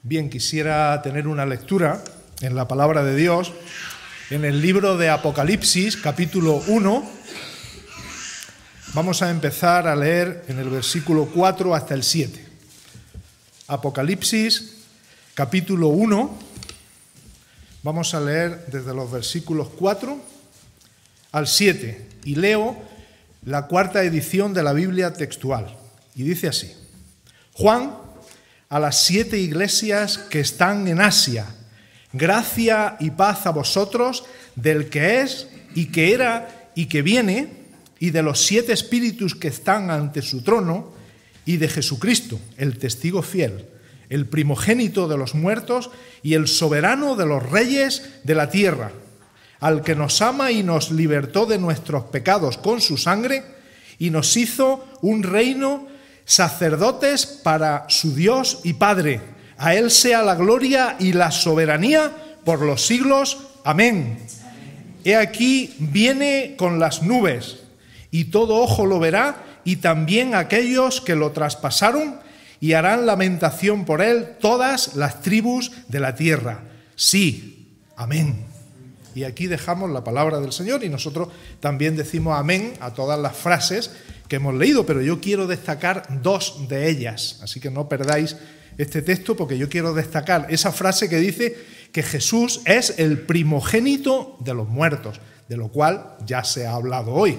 Bien, quisiera tener una lectura en la palabra de Dios, en el libro de Apocalipsis, capítulo 1. Vamos a empezar a leer en el versículo 4 hasta el 7. Apocalipsis, capítulo 1. Vamos a leer desde los versículos 4 al 7. Y leo la cuarta edición de la Biblia textual. Y dice así: Juan, a las 7 iglesias que están en Asia, gracia y paz a vosotros del que es y que era y que viene, y de los 7 espíritus que están ante su trono, y de Jesucristo, el testigo fiel, el primogénito de los muertos y el soberano de los reyes de la tierra, al que nos ama y nos libertó de nuestros pecados con su sangre, y nos hizo un reino, sacerdotes para su Dios y Padre. A Él sea la gloria y la soberanía por los siglos. Amén. He aquí viene con las nubes, y todo ojo lo verá, y también aquellos que lo traspasaron, y harán lamentación por Él todas las tribus de la tierra. Sí, amén. Y aquí dejamos la palabra del Señor, y nosotros también decimos amén a todas las frases que hemos leído, pero yo quiero destacar 2 de ellas, así que no perdáis este texto, porque yo quiero destacar esa frase que dice que Jesús es el primogénito de los muertos, de lo cual ya se ha hablado hoy.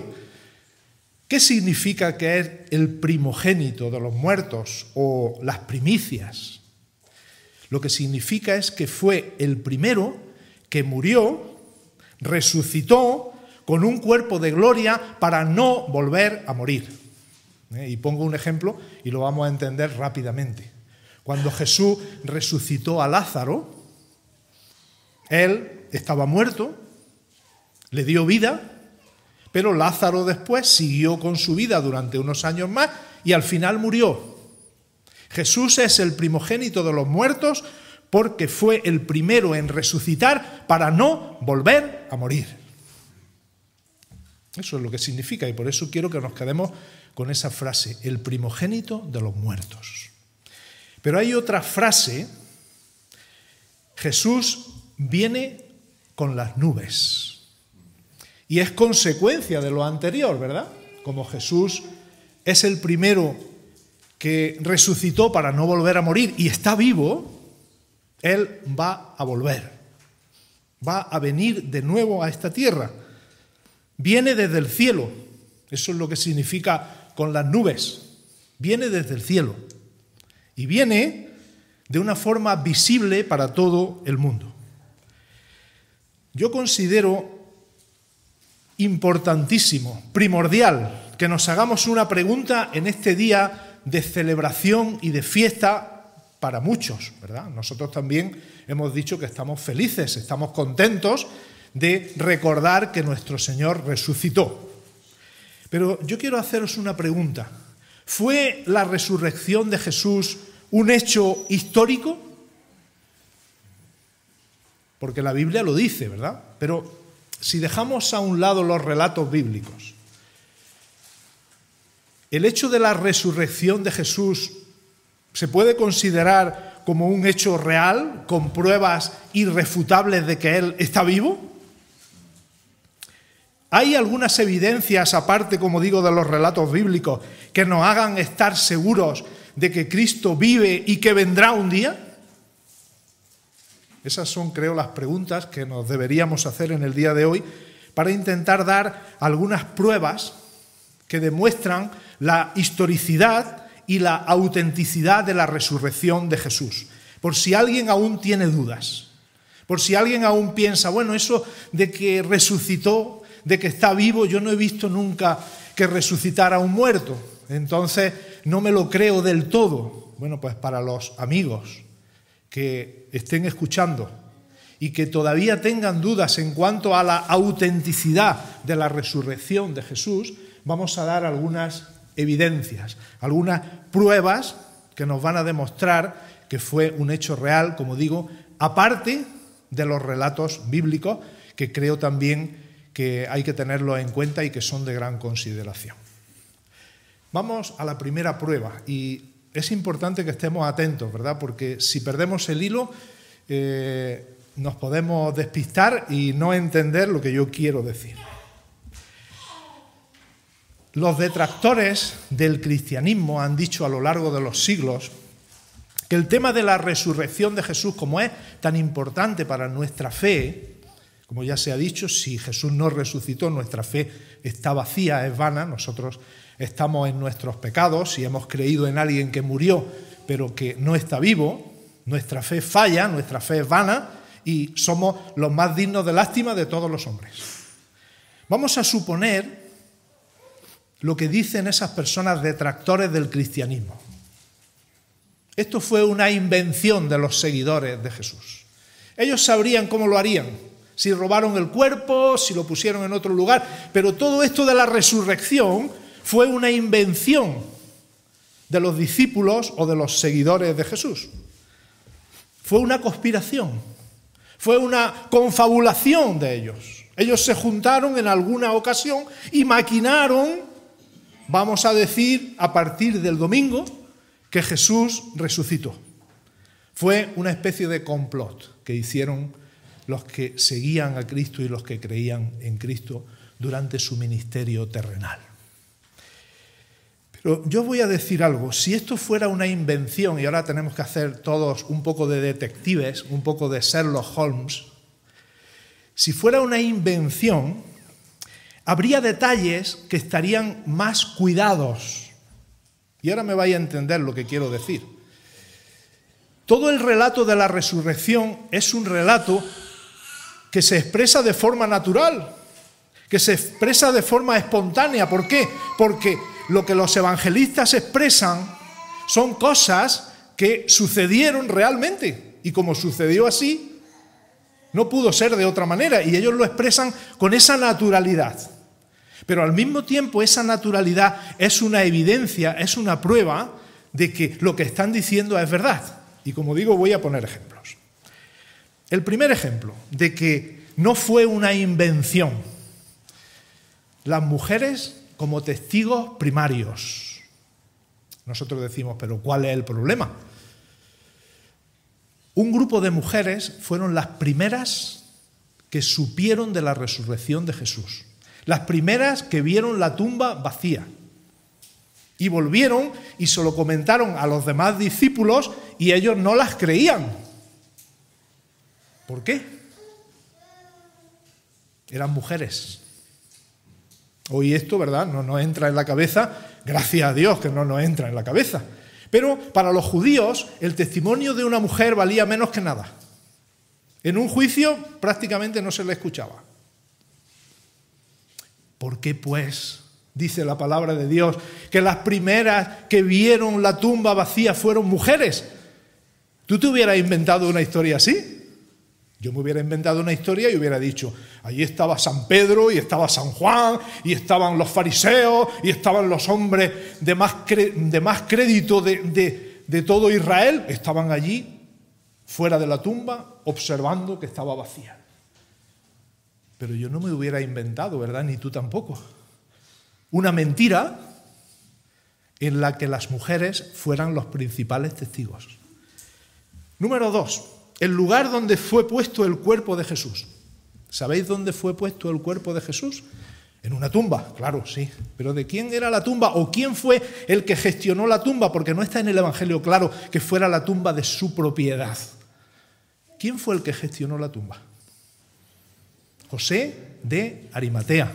¿Qué significa que es el primogénito de los muertos o las primicias? Lo que significa es que fue el primero que murió, resucitó con un cuerpo de gloria para no volver a morir. Y pongo un ejemplo y lo vamos a entender rápidamente. Cuando Jesús resucitó a Lázaro, él estaba muerto, le dio vida, pero Lázaro después siguió con su vida durante unos años más y al final murió. Jesús es el primogénito de los muertos porque fue el primero en resucitar para no volver a morir. Eso es lo que significa, y por eso quiero que nos quedemos con esa frase, el primogénito de los muertos. Pero hay otra frase: Jesús viene con las nubes. Y es consecuencia de lo anterior, ¿verdad? Como Jesús es el primero que resucitó para no volver a morir y está vivo, Él va a volver. Va a venir de nuevo a esta tierra. Viene desde el cielo. Eso es lo que significa con las nubes. Viene desde el cielo. Y viene de una forma visible para todo el mundo. Yo considero importantísimo, primordial, que nos hagamos una pregunta en este día de celebración y de fiesta para muchos, ¿verdad? Nosotros también hemos dicho que estamos felices, estamos contentos de recordar que nuestro Señor resucitó. Pero yo quiero haceros una pregunta. ¿Fue la resurrección de Jesús un hecho histórico? Porque la Biblia lo dice, ¿verdad? Pero si dejamos a un lado los relatos bíblicos, ¿el hecho de la resurrección de Jesús se puede considerar como un hecho real, con pruebas irrefutables de que Él está vivo? ¿Hay algunas evidencias, aparte, como digo, de los relatos bíblicos, que nos hagan estar seguros de que Cristo vive y que vendrá un día? Esas son, creo, las preguntas que nos deberíamos hacer en el día de hoy para intentar dar algunas pruebas que demuestran la historicidad y la autenticidad de la resurrección de Jesús. Por si alguien aún tiene dudas, por si alguien aún piensa, bueno, eso de que resucitó, de que está vivo, yo no he visto nunca que resucitara a un muerto, entonces no me lo creo del todo. Bueno, pues para los amigos que estén escuchando y que todavía tengan dudas en cuanto a la autenticidad de la resurrección de Jesús, vamos a dar algunas evidencias, algunas pruebas que nos van a demostrar que fue un hecho real, como digo, aparte de los relatos bíblicos, que creo también que hay que tenerlos en cuenta y que son de gran consideración. Vamos a la primera prueba, y es importante que estemos atentos, ¿verdad? Porque si perdemos el hilo, nos podemos despistar y no entender lo que yo quiero decir. Los detractores del cristianismo han dicho a lo largo de los siglos que el tema de la resurrección de Jesús, como es tan importante para nuestra fe, como ya se ha dicho, si Jesús no resucitó, nuestra fe está vacía, es vana, nosotros estamos en nuestros pecados y hemos creído en alguien que murió pero que no está vivo, nuestra fe falla, nuestra fe es vana y somos los más dignos de lástima de todos los hombres. Vamos a suponer lo que dicen esas personas detractores del cristianismo. Esto fue una invención de los seguidores de Jesús. Ellos sabrían cómo lo harían, si robaron el cuerpo, si lo pusieron en otro lugar, pero todo esto de la resurrección fue una invención de los discípulos o de los seguidores de Jesús. Fue una conspiración, fue una confabulación de ellos. Ellos se juntaron en alguna ocasión y maquinaron, vamos a decir, a partir del domingo, que Jesús resucitó. Fue una especie de complot que hicieron los que seguían a Cristo y los que creían en Cristo durante su ministerio terrenal. Pero yo voy a decir algo, si esto fuera una invención, y ahora tenemos que hacer todos un poco de detectives, un poco de Sherlock Holmes, si fuera una invención, habría detalles que estarían más cuidados. Y ahora me vais a entender lo que quiero decir. Todo el relato de la resurrección es un relato que se expresa de forma natural, que se expresa de forma espontánea. ¿Por qué? Porque lo que los evangelistas expresan son cosas que sucedieron realmente. Y como sucedió así, no pudo ser de otra manera. Y ellos lo expresan con esa naturalidad. Pero al mismo tiempo esa naturalidad es una evidencia, es una prueba de que lo que están diciendo es verdad. Y como digo, voy a poner ejemplos. El primer ejemplo de que no fue una invención. Las mujeres como testigos primarios. Nosotros decimos, ¿pero cuál es el problema? Un grupo de mujeres fueron las primeras que supieron de la resurrección de Jesús. Las primeras que vieron la tumba vacía. Y volvieron y se lo comentaron a los demás discípulos y ellos no las creían. ¿Por qué? Eran mujeres. Hoy esto, ¿verdad?, no nos entra en la cabeza, gracias a Dios que no nos entra en la cabeza. Pero para los judíos el testimonio de una mujer valía menos que nada. En un juicio prácticamente no se le escuchaba. ¿Por qué, pues, dice la palabra de Dios, que las primeras que vieron la tumba vacía fueron mujeres? ¿Tú te hubieras inventado una historia así? Yo me hubiera inventado una historia y hubiera dicho, allí estaba San Pedro y estaba San Juan y estaban los fariseos y estaban los hombres de más crédito de todo Israel, estaban allí fuera de la tumba observando que estaba vacía. Pero yo no me hubiera inventado, ¿verdad? Ni tú tampoco. Una mentira en la que las mujeres fueran los principales testigos. Número 2. El lugar donde fue puesto el cuerpo de Jesús. ¿Sabéis dónde fue puesto el cuerpo de Jesús? En una tumba, claro, sí. Pero ¿de quién era la tumba? ¿O quién fue el que gestionó la tumba? Porque no está en el Evangelio claro que fuera la tumba de su propiedad. ¿Quién fue el que gestionó la tumba? José de Arimatea.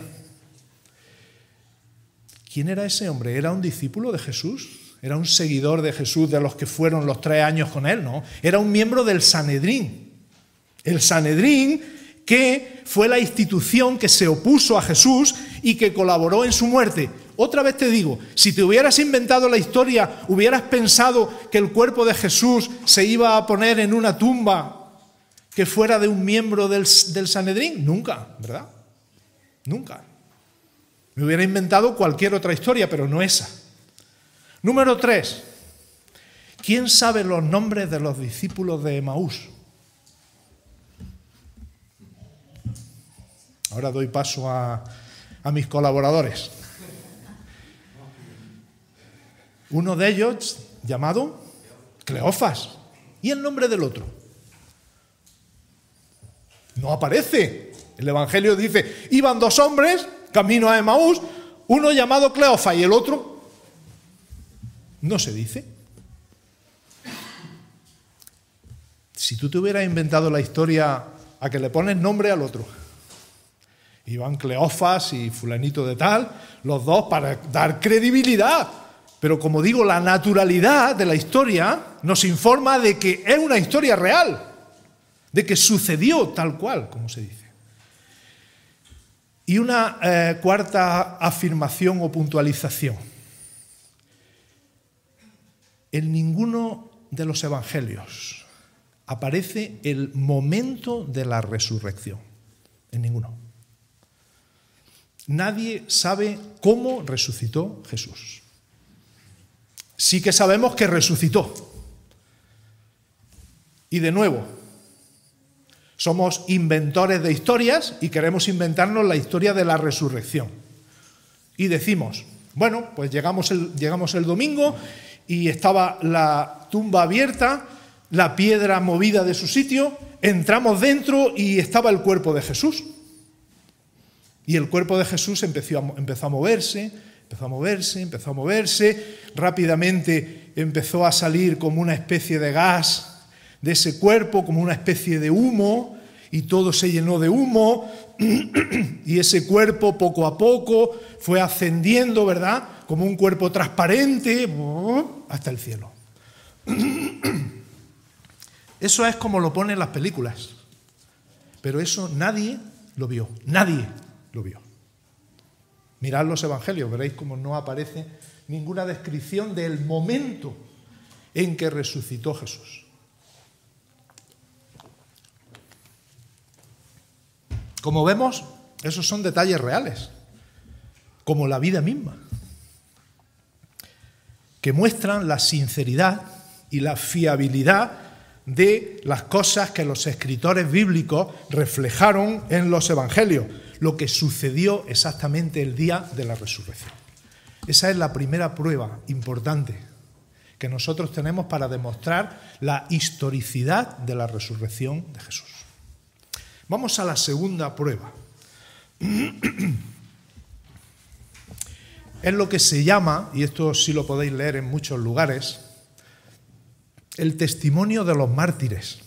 ¿Quién era ese hombre? ¿Era un discípulo de Jesús? ¿Era un seguidor de Jesús de los que fueron los 3 años con él? No, era un miembro del Sanedrín. El Sanedrín, que fue la institución que se opuso a Jesús y que colaboró en su muerte. Otra vez te digo, si te hubieras inventado la historia, hubieras pensado que el cuerpo de Jesús se iba a poner en una tumba que fuera de un miembro del Sanedrín. Nunca, ¿verdad? Nunca. Me hubiera inventado cualquier otra historia, pero no esa. Número 3. ¿Quién sabe los nombres de los discípulos de Emaús? Ahora doy paso a mis colaboradores. Uno de ellos llamado Cleofas. ¿Y el nombre del otro? No aparece. El Evangelio dice, iban dos hombres camino a Emaús, uno llamado Cleofas y el otro no se dice. Si tú te hubieras inventado la historia a que le pones nombre al otro, iban Cleofas y fulanito de tal, los dos para dar credibilidad. Pero como digo, la naturalidad de la historia nos informa de que es una historia real, de que sucedió tal cual, como se dice. Y una cuarta afirmación o puntualización. En ninguno de los evangelios aparece el momento de la resurrección. En ninguno. Nadie sabe cómo resucitó Jesús. Sí que sabemos que resucitó. Y de nuevo, somos inventores de historias y queremos inventarnos la historia de la resurrección. Y decimos, bueno, pues llegamos el domingo y estaba la tumba abierta, la piedra movida de su sitio, entramos dentro y estaba el cuerpo de Jesús. Y el cuerpo de Jesús empezó a moverse, rápidamente empezó a salir como una especie de gas de ese cuerpo, como una especie de humo, y todo se llenó de humo, y ese cuerpo poco a poco fue ascendiendo, ¿verdad?, como un cuerpo transparente, hasta el cielo. Eso es como lo ponen las películas, pero eso nadie lo vio, nadie lo vio. Mirad los evangelios, veréis cómo no aparece ninguna descripción del momento en que resucitó Jesús. Como vemos, esos son detalles reales, como la vida misma, que muestran la sinceridad y la fiabilidad de las cosas que los escritores bíblicos reflejaron en los evangelios, lo que sucedió exactamente el día de la resurrección. Esa es la primera prueba importante que nosotros tenemos para demostrar la historicidad de la resurrección de Jesús. Vamos a la segunda prueba. Es lo que se llama, y esto sí lo podéis leer en muchos lugares, el testimonio de los mártires.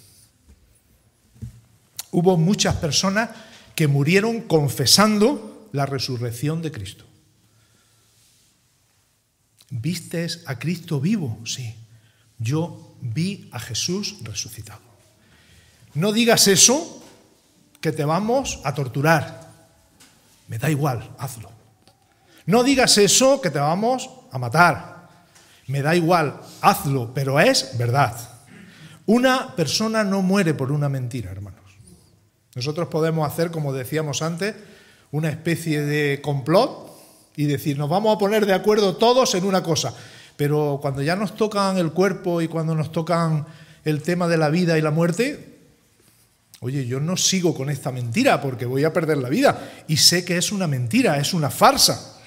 Hubo muchas personas que murieron confesando la resurrección de Cristo. ¿Vistes a Cristo vivo? Sí. Yo vi a Jesús resucitado. No digas eso, que te vamos a torturar. Me da igual, hazlo. No digas eso, que te vamos a matar. Me da igual, hazlo, pero es verdad. Una persona no muere por una mentira, hermanos. Nosotros podemos hacer, como decíamos antes, una especie de complot y decir, nos vamos a poner de acuerdo todos en una cosa. Pero cuando ya nos tocan el cuerpo y cuando nos tocan el tema de la vida y la muerte, oye, yo no sigo con esta mentira porque voy a perder la vida. Y sé que es una mentira, es una farsa.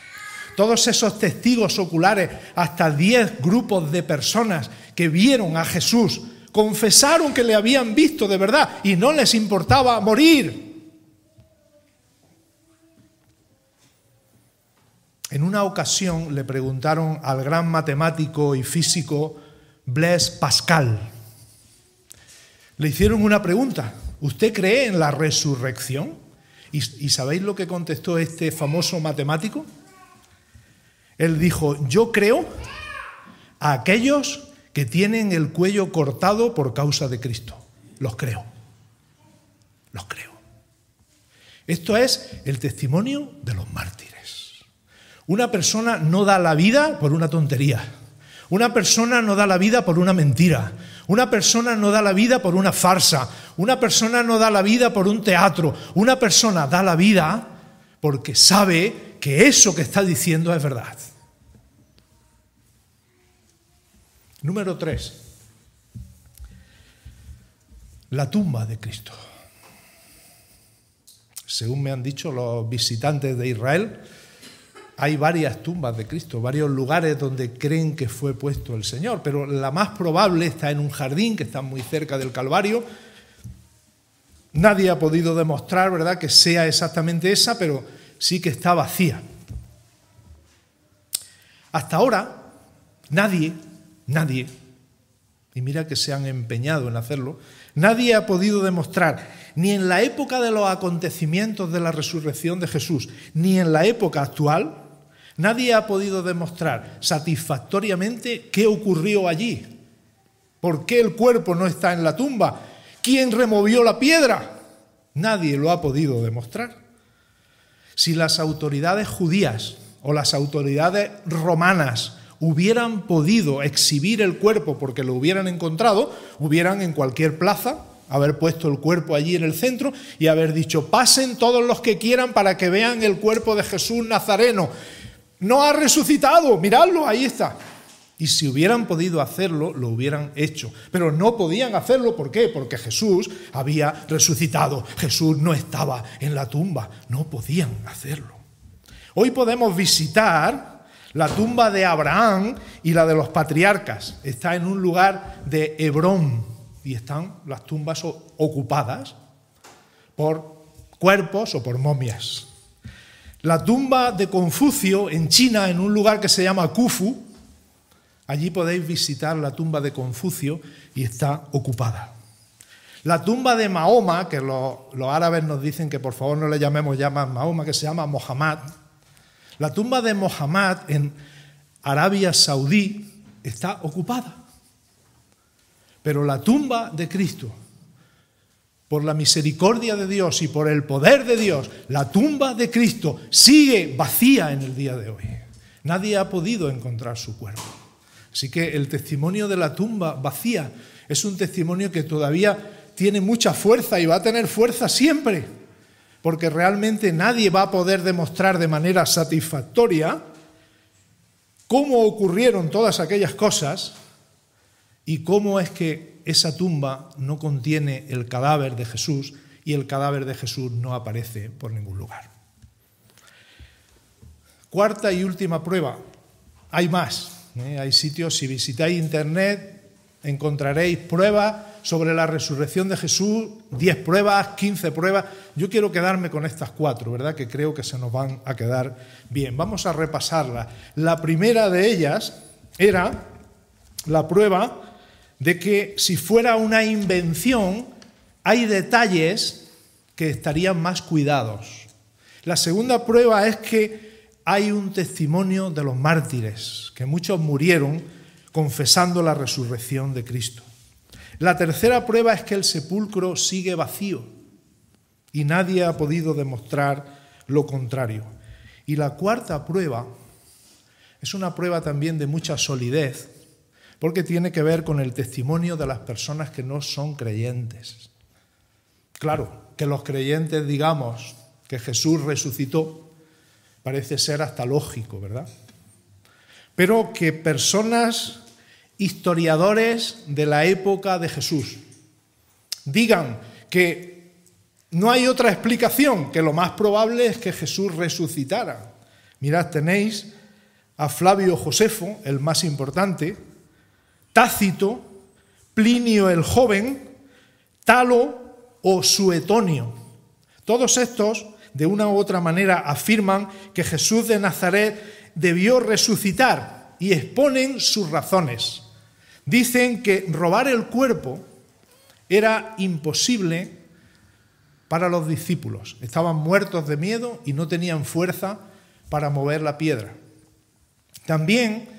Todos esos testigos oculares, hasta 10 grupos de personas que vieron a Jesús, confesaron que le habían visto de verdad y no les importaba morir. En una ocasión le preguntaron al gran matemático y físico Blaise Pascal. Le hicieron una pregunta. ¿Usted cree en la resurrección? ¿Y sabéis lo que contestó este famoso matemático? Él dijo, yo creo a aquellos que tienen el cuello cortado por causa de Cristo. Los creo. Los creo. Esto es el testimonio de los mártires. Una persona no da la vida por una tontería. Una persona no da la vida por una mentira. Una persona no da la vida por una farsa. Una persona no da la vida por un teatro. Una persona da la vida porque sabe que eso que está diciendo es verdad. Número 3. La tumba de Cristo. Según me han dicho los visitantes de Israel, hay varias tumbas de Cristo, varios lugares donde creen que fue puesto el Señor, pero la más probable está en un jardín que está muy cerca del Calvario. Nadie ha podido demostrar, ¿verdad?, que sea exactamente esa, pero sí que está vacía. Hasta ahora, nadie, y mira que se han empeñado en hacerlo, nadie ha podido demostrar, ni en la época de los acontecimientos de la resurrección de Jesús, ni en la época actual, nadie ha podido demostrar satisfactoriamente qué ocurrió allí, por qué el cuerpo no está en la tumba, quién removió la piedra. Nadie lo ha podido demostrar. Si las autoridades judías o las autoridades romanas hubieran podido exhibir el cuerpo porque lo hubieran encontrado, hubieran en cualquier plaza haber puesto el cuerpo allí en el centro y haber dicho: pasen todos los que quieran para que vean el cuerpo de Jesús Nazareno. No ha resucitado, miradlo, ahí está. Y si hubieran podido hacerlo, lo hubieran hecho. Pero no podían hacerlo, ¿por qué? Porque Jesús había resucitado. Jesús no estaba en la tumba. No podían hacerlo. Hoy podemos visitar la tumba de Abraham y la de los patriarcas. Está en un lugar de Hebrón y están las tumbas ocupadas por cuerpos o por momias. La tumba de Confucio en China, en un lugar que se llama Khufu, allí podéis visitar la tumba de Confucio y está ocupada. La tumba de Mahoma, que los árabes nos dicen que por favor no le llamemos ya más Mahoma, que se llama Mohammed. La tumba de Mohammed en Arabia Saudí está ocupada. Pero la tumba de Cristo, por la misericordia de Dios y por el poder de Dios, la tumba de Cristo sigue vacía en el día de hoy. Nadie ha podido encontrar su cuerpo. Así que el testimonio de la tumba vacía es un testimonio que todavía tiene mucha fuerza y va a tener fuerza siempre, porque realmente nadie va a poder demostrar de manera satisfactoria cómo ocurrieron todas aquellas cosas y cómo es que esa tumba no contiene el cadáver de Jesús y el cadáver de Jesús no aparece por ningún lugar. Cuarta y última prueba. Hay más. Hay sitios, si visitáis internet, encontraréis pruebas sobre la resurrección de Jesús, 10 pruebas, 15 pruebas. Yo quiero quedarme con estas 4, ¿verdad?, que creo que se nos van a quedar bien. Vamos a repasarlas. La primera de ellas era la prueba de que si fuera una invención, hay detalles que estarían más cuidados. La segunda prueba es que hay un testimonio de los mártires, que muchos murieron confesando la resurrección de Cristo. La tercera prueba es que el sepulcro sigue vacío y nadie ha podido demostrar lo contrario. Y la cuarta prueba es una prueba también de mucha solidez, porque tiene que ver con el testimonio de las personas que no son creyentes. Claro, que los creyentes digamos que Jesús resucitó parece ser hasta lógico, ¿verdad? Pero que personas, historiadores de la época de Jesús, digan que no hay otra explicación, que lo más probable es que Jesús resucitara. Mirad, tenéis a Flavio Josefo, el más importante, Tácito, Plinio el Joven, Talo o Suetonio. Todos estos, de una u otra manera, afirman que Jesús de Nazaret debió resucitar y exponen sus razones. Dicen que robar el cuerpo era imposible para los discípulos. Estaban muertos de miedo y no tenían fuerza para mover la piedra. También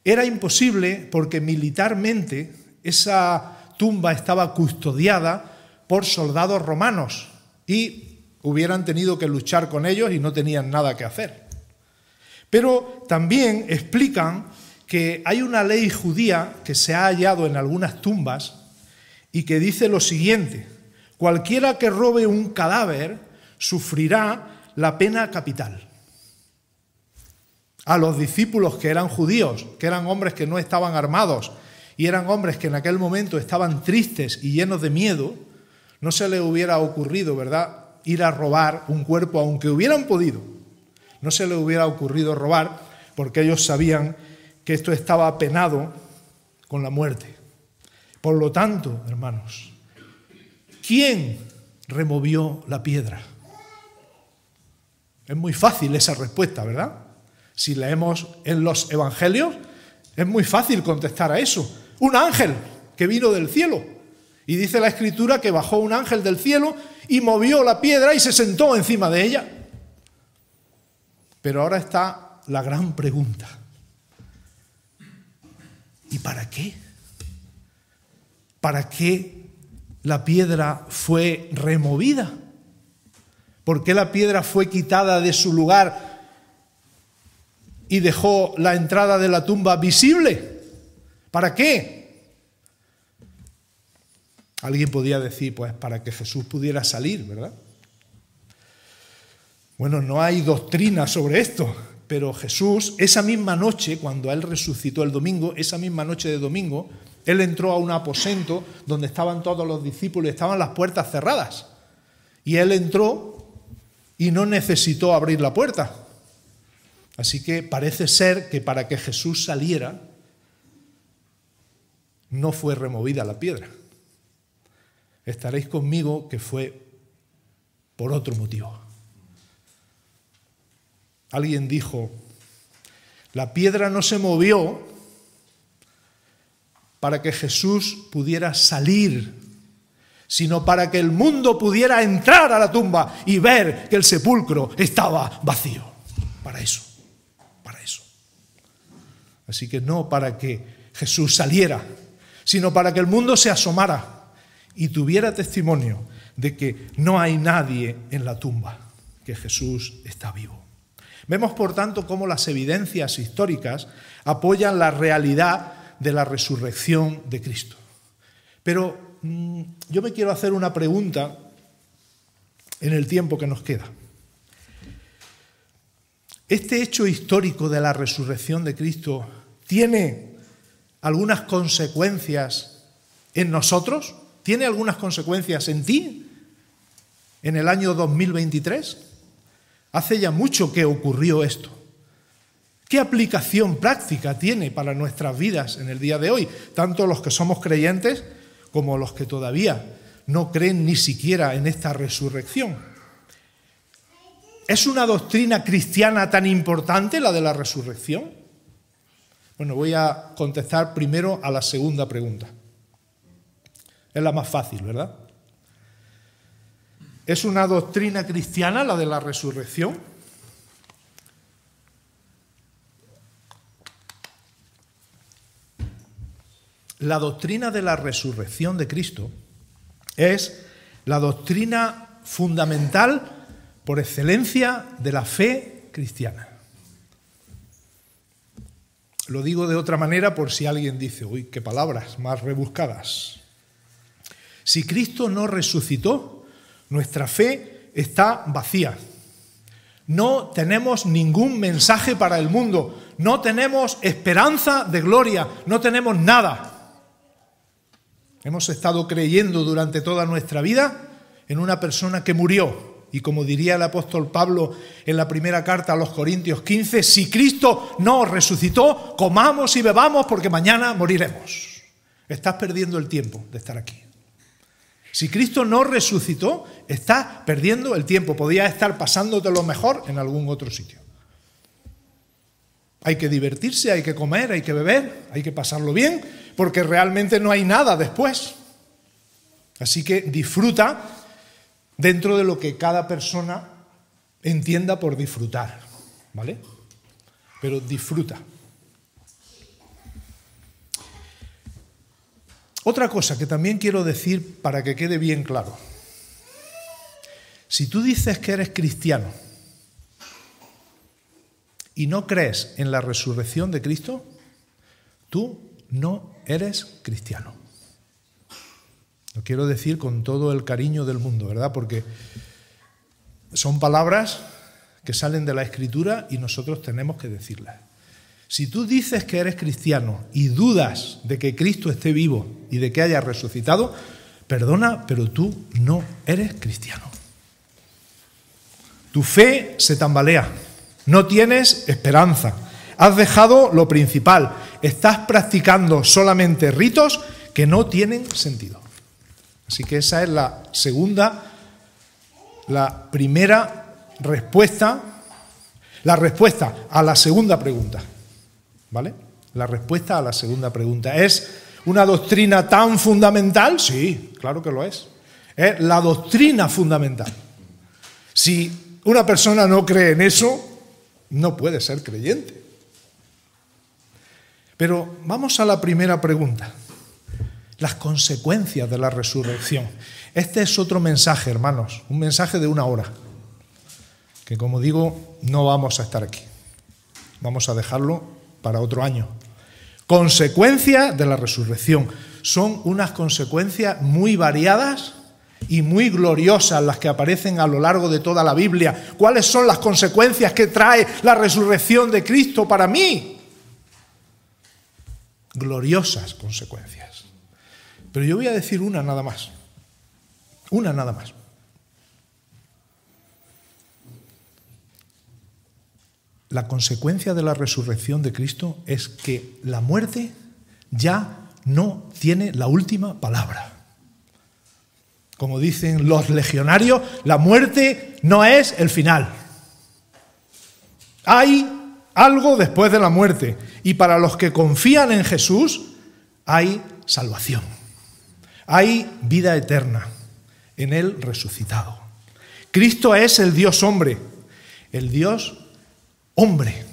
era imposible porque militarmente esa tumba estaba custodiada por soldados romanos y hubieran tenido que luchar con ellos y no tenían nada que hacer. Pero también explican que hay una ley judía que se ha hallado en algunas tumbas y que dice lo siguiente: cualquiera que robe un cadáver sufrirá la pena capital. A los discípulos que eran judíos, que eran hombres que no estaban armados y eran hombres que en aquel momento estaban tristes y llenos de miedo, no se les hubiera ocurrido, ¿verdad?, ir a robar un cuerpo, aunque hubieran podido. No se les hubiera ocurrido robar porque ellos sabían que esto estaba penado con la muerte. Por lo tanto, hermanos, ¿quién removió la piedra? Es muy fácil esa respuesta, ¿verdad? Si leemos en los evangelios, es muy fácil contestar a eso. Un ángel que vino del cielo. Y dice la Escritura que bajó un ángel del cielo y movió la piedra y se sentó encima de ella. Pero ahora está la gran pregunta. ¿Y para qué? ¿Para qué la piedra fue removida? ¿Por qué la piedra fue quitada de su lugar y dejó la entrada de la tumba visible? ¿Para qué? Alguien podía decir, pues para que Jesús pudiera salir, ¿verdad? Bueno, no hay doctrina sobre esto, pero Jesús, esa misma noche, cuando Él resucitó el domingo, esa misma noche de domingo, Él entró a un aposento donde estaban todos los discípulos y estaban las puertas cerradas. Y Él entró y no necesitó abrir la puerta. Así que parece ser que para que Jesús saliera, no fue removida la piedra. Estaréis conmigo que fue por otro motivo. Alguien dijo, la piedra no se movió para que Jesús pudiera salir, sino para que el mundo pudiera entrar a la tumba y ver que el sepulcro estaba vacío. Para eso, para eso. Así que no para que Jesús saliera, sino para que el mundo se asomara y tuviera testimonio de que no hay nadie en la tumba, que Jesús está vivo. Vemos, por tanto, cómo las evidencias históricas apoyan la realidad de la resurrección de Cristo. Pero yo me quiero hacer una pregunta en el tiempo que nos queda. ¿Este hecho histórico de la resurrección de Cristo tiene algunas consecuencias en nosotros? ¿Tiene algunas consecuencias en ti en el año 2023? Hace ya mucho que ocurrió esto. ¿Qué aplicación práctica tiene para nuestras vidas en el día de hoy? Tanto los que somos creyentes como los que todavía no creen ni siquiera en esta resurrección. ¿Es una doctrina cristiana tan importante la de la resurrección? Bueno, voy a contestar primero a la segunda pregunta. Es la más fácil, ¿verdad? ¿Es una doctrina cristiana la de la resurrección? La doctrina de la resurrección de Cristo es la doctrina fundamental por excelencia de la fe cristiana. Lo digo de otra manera por si alguien dice, uy, qué palabras más rebuscadas. Si Cristo no resucitó, nuestra fe está vacía. No tenemos ningún mensaje para el mundo, no tenemos esperanza de gloria, no tenemos nada. Hemos estado creyendo durante toda nuestra vida en una persona que murió. Y como diría el apóstol Pablo en la primera carta a los Corintios 15, si Cristo no resucitó, comamos y bebamos porque mañana moriremos. Estás perdiendo el tiempo de estar aquí. Si Cristo no resucitó, estás perdiendo el tiempo. Podías estar pasándotelo mejor en algún otro sitio. Hay que divertirse, hay que comer, hay que beber, hay que pasarlo bien, porque realmente no hay nada después. Así que disfruta dentro de lo que cada persona entienda por disfrutar, ¿vale? Pero disfruta. Otra cosa que también quiero decir para que quede bien claro. Si tú dices que eres cristiano y no crees en la resurrección de Cristo, tú no eres cristiano. Lo quiero decir con todo el cariño del mundo, ¿verdad? Porque son palabras que salen de la Escritura y nosotros tenemos que decirlas. Si tú dices que eres cristiano y dudas de que Cristo esté vivo y de que haya resucitado, perdona, pero tú no eres cristiano. Tu fe se tambalea, No tienes esperanza. Has dejado lo principal. Estás practicando solamente ritos que no tienen sentido. Así que esa es la primera respuesta, la respuesta a la segunda pregunta. ¿Vale? La respuesta a la segunda pregunta. ¿Es una doctrina tan fundamental? Sí, claro que lo es. Es la doctrina fundamental. Si una persona no cree en eso, no puede ser creyente. Pero vamos a la primera pregunta. Las consecuencias de la resurrección. Este es otro mensaje, hermanos, un mensaje de 1 hora, que como digo, no vamos a estar aquí. Vamos a dejarlo para otro año. Consecuencias de la resurrección. Son unas consecuencias muy variadas y muy gloriosas las que aparecen a lo largo de toda la Biblia. ¿Cuáles son las consecuencias que trae la resurrección de Cristo para mí? Gloriosas consecuencias. Pero yo voy a decir una nada más. Una nada más. La consecuencia de la resurrección de Cristo es que la muerte ya no tiene la última palabra. Como dicen los legionarios, la muerte no es el final. Hay algo después de la muerte. Y para los que confían en Jesús, hay salvación. Hay vida eterna en Él resucitado. Cristo es el Dios hombre. El Dios hombre.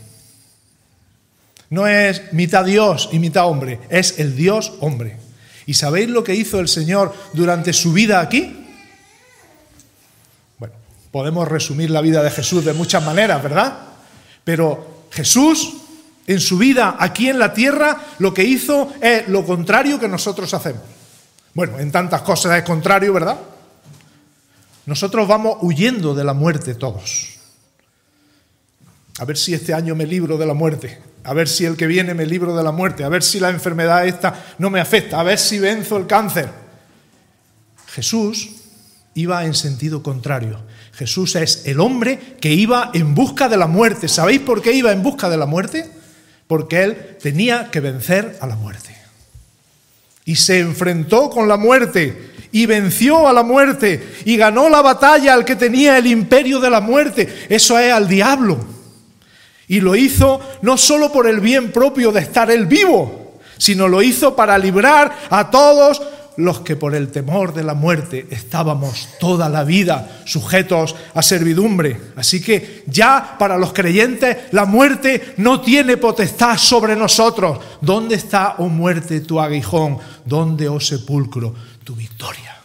No es mitad Dios y mitad hombre, es el Dios hombre. ¿Y sabéis lo que hizo el Señor durante su vida aquí? Bueno, podemos resumir la vida de Jesús de muchas maneras, ¿verdad? Pero Jesús, en su vida aquí en la tierra, lo que hizo es lo contrario que nosotros hacemos. Bueno, en tantas cosas es contrario, ¿verdad? Nosotros vamos huyendo de la muerte todos. A ver si este año me libro de la muerte. A ver si el que viene me libro de la muerte. A ver si la enfermedad esta no me afecta. A ver si venzo el cáncer. Jesús iba en sentido contrario. Jesús es el hombre que iba en busca de la muerte. ¿Sabéis por qué iba en busca de la muerte? Porque él tenía que vencer a la muerte. Y se enfrentó con la muerte y venció a la muerte y ganó la batalla al que tenía el imperio de la muerte. Eso es al diablo. Y lo hizo no solo por el bien propio de estar él vivo, sino lo hizo para librar a todos los que por el temor de la muerte estábamos toda la vida sujetos a servidumbre. Así que ya para los creyentes la muerte no tiene potestad sobre nosotros. ¿Dónde está, oh muerte, tu aguijón? ¿Dónde, oh sepulcro, tu victoria?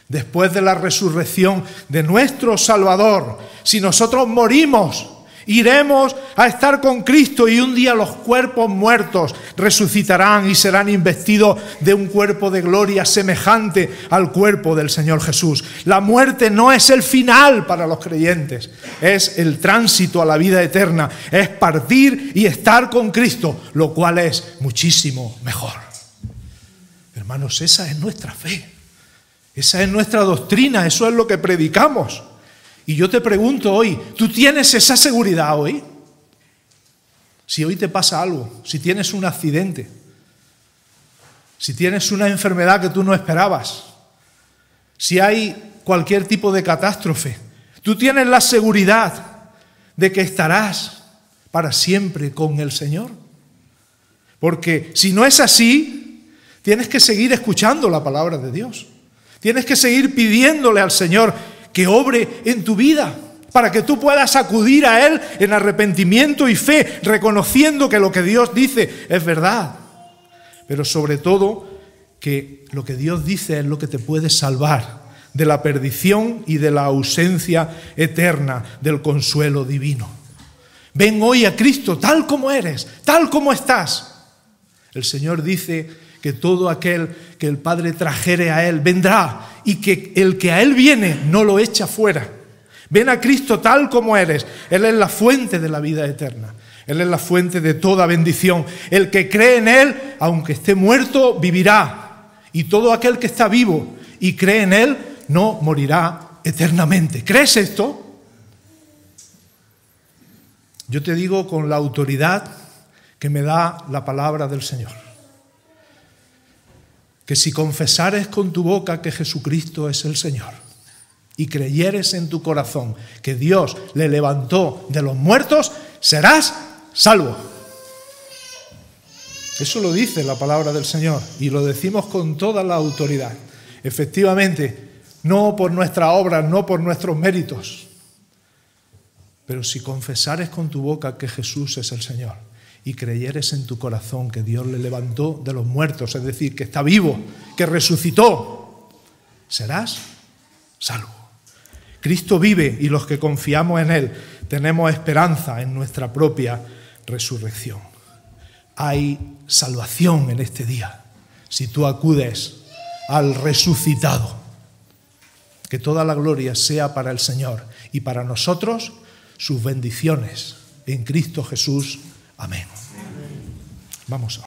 Después de la resurrección de nuestro Salvador, si nosotros morimos, iremos a estar con Cristo y un día los cuerpos muertos resucitarán y serán investidos de un cuerpo de gloria semejante al cuerpo del Señor Jesús. La muerte no es el final para los creyentes, es el tránsito a la vida eterna, es partir y estar con Cristo, lo cual es muchísimo mejor. Hermanos, esa es nuestra fe, esa es nuestra doctrina, eso es lo que predicamos. Y yo te pregunto hoy, ¿tú tienes esa seguridad hoy? Si hoy te pasa algo, si tienes un accidente, si tienes una enfermedad que tú no esperabas, si hay cualquier tipo de catástrofe, ¿tú tienes la seguridad de que estarás para siempre con el Señor? Porque si no es así, tienes que seguir escuchando la palabra de Dios. Tienes que seguir pidiéndole al Señor que obre en tu vida, para que tú puedas acudir a Él en arrepentimiento y fe, reconociendo que lo que Dios dice es verdad. Pero sobre todo, que lo que Dios dice es lo que te puede salvar de la perdición y de la ausencia eterna del consuelo divino. Ven hoy a Cristo tal como eres, tal como estás. El Señor dice que todo aquel que el Padre trajere a Él vendrá y que el que a Él viene no lo echa fuera. Ven a Cristo tal como eres. Él es la fuente de la vida eterna. Él es la fuente de toda bendición. El que cree en Él, aunque esté muerto, vivirá. Y todo aquel que está vivo y cree en Él, no morirá eternamente. ¿Crees esto? Yo te digo con la autoridad que me da la palabra del Señor, que si confesares con tu boca que Jesucristo es el Señor y creyeres en tu corazón que Dios le levantó de los muertos, serás salvo. Eso lo dice la palabra del Señor y lo decimos con toda la autoridad. Efectivamente, no por nuestras obras, no por nuestros méritos, pero si confesares con tu boca que Jesús es el Señor y creyeres en tu corazón que Dios le levantó de los muertos, es decir, que está vivo, que resucitó, serás salvo. Cristo vive y los que confiamos en Él tenemos esperanza en nuestra propia resurrección. Hay salvación en este día si tú acudes al resucitado. Que toda la gloria sea para el Señor y para nosotros sus bendiciones en Cristo Jesús. Amén. Vamos a